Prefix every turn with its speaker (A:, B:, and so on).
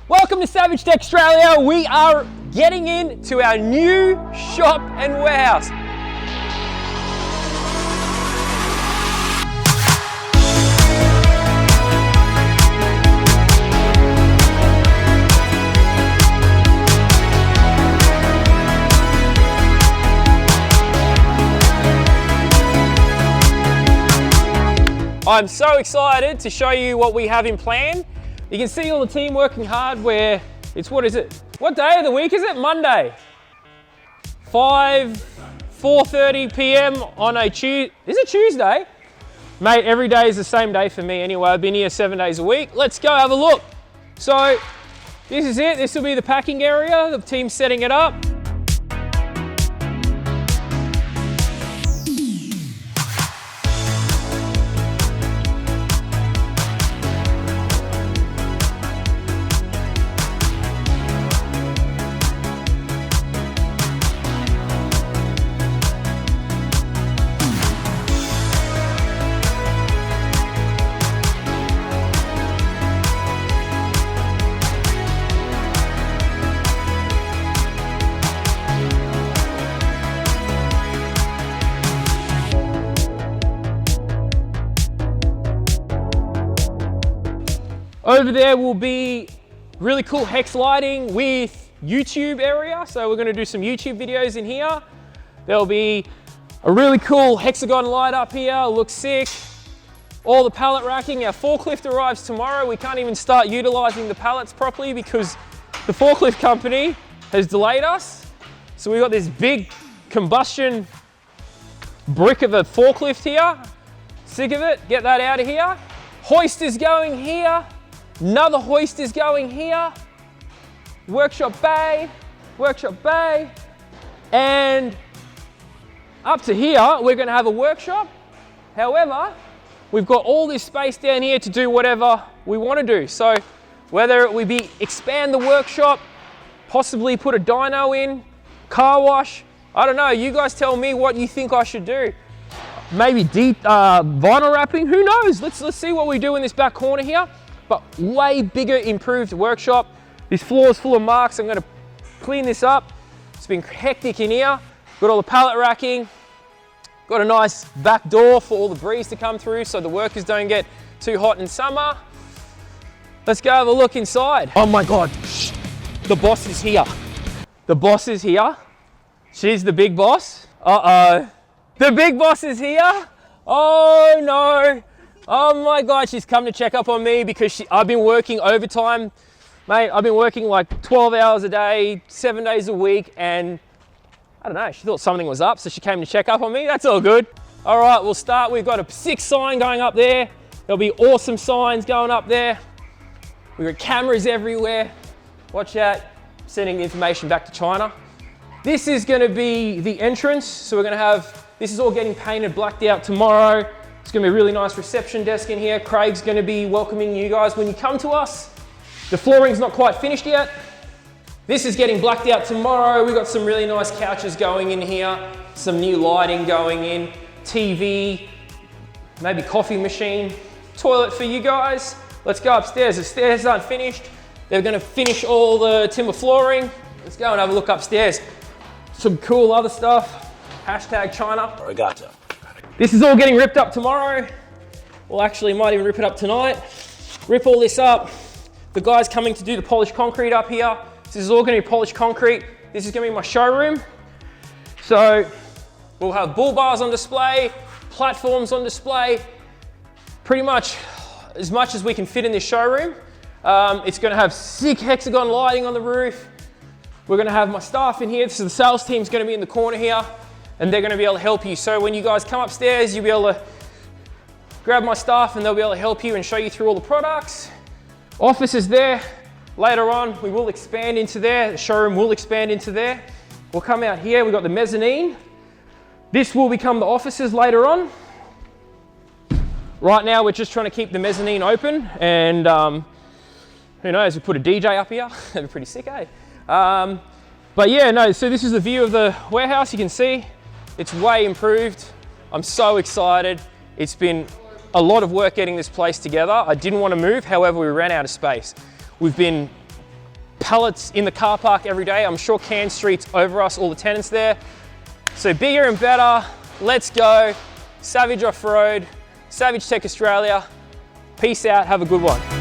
A: Welcome to Savage Tech Australia. We are getting into our new shop and warehouse. I'm so excited to show you what we have in plan. You can see all the team working hard where it's, what is it? What day of the week is it? Monday. 4:30 p.m. on a Tuesday. Is it Tuesday? Mate, every day is the same day for me anyway. I've been here 7 days a week. Let's go have a look. So this is it. This will be the packing area. The team's setting it up. Over there will be really cool hex lighting with YouTube area. So we're gonna do some YouTube videos in here. There'll be a really cool hexagon light up here, looks sick. All the pallet racking, our forklift arrives tomorrow. We can't even start utilizing the pallets properly because the forklift company has delayed us. So we've got this big combustion brick of a forklift here. Sick of it, get that out of here. Hoist is going here. Another hoist is going here. Workshop bay, and up to here, we're gonna have a workshop. However, we've got all this space down here to do whatever we wanna do. So whether it would be expand the workshop, possibly put a dyno in, car wash, I don't know, you guys tell me what you think I should do. Maybe deep vinyl wrapping, who knows? Let's see what we do in this back corner here. But way bigger, improved workshop. This floor is full of marks. I'm gonna clean this up. It's been hectic in here. Got all the pallet racking. Got a nice back door for all the breeze to come through so the workers don't get too hot in summer. Let's go have a look inside. Oh my God, shh. The boss is here. The boss is here. She's the big boss. Uh-oh. The big boss is here. Oh no. Oh my God, she's come to check up on me because I've been working overtime. Mate, I've been working like 12 hours a day, 7 days a week, and I don't know, she thought something was up, so she came to check up on me. That's all good. All right, we'll start. We've got a sick sign going up there. There'll be awesome signs going up there. We've got cameras everywhere. Watch out, sending the information back to China. This is gonna be the entrance. So we're gonna have, this is all getting painted, blacked out tomorrow. It's gonna be a really nice reception desk in here. Craig's gonna be welcoming you guys when you come to us. The flooring's not quite finished yet. This is getting blacked out tomorrow. We've got some really nice couches going in here, some new lighting going in, TV, maybe coffee machine, toilet for you guys. Let's go upstairs. The stairs aren't finished. They're gonna finish all the timber flooring. Let's go and have a look upstairs. Some cool other stuff. Hashtag China.
B: Arigato.
A: This is all getting ripped up tomorrow. Well, actually, might even rip it up tonight. Rip all this up. The guy's coming to do the polished concrete up here. This is all gonna be polished concrete. This is gonna be my showroom. So we'll have bull bars on display, platforms on display, pretty much as we can fit in this showroom. It's gonna have sick hexagon lighting on the roof. We're gonna have my staff in here. So the sales team's gonna be in the corner here, and they're gonna be able to help you. So when you guys come upstairs, you'll be able to grab my staff and they'll be able to help you and show you through all the products. Office is there. Later on, we will expand into there. The showroom will expand into there. We'll come out here. We've got the mezzanine. This will become the offices later on. Right now, we're just trying to keep the mezzanine open, and who knows, we put a DJ up here. That'd be pretty sick, eh? But yeah, no, so this is the view of the warehouse. You can see it's way improved. I'm so excited. It's been a lot of work getting this place together. I didn't want to move, however, we ran out of space. We've been pallets in the car park every day. I'm sure Cairns Street's over us, all the tenants there. So bigger and better, let's go. Savage Off-Road, Savage Tech Australia. Peace out, have a good one.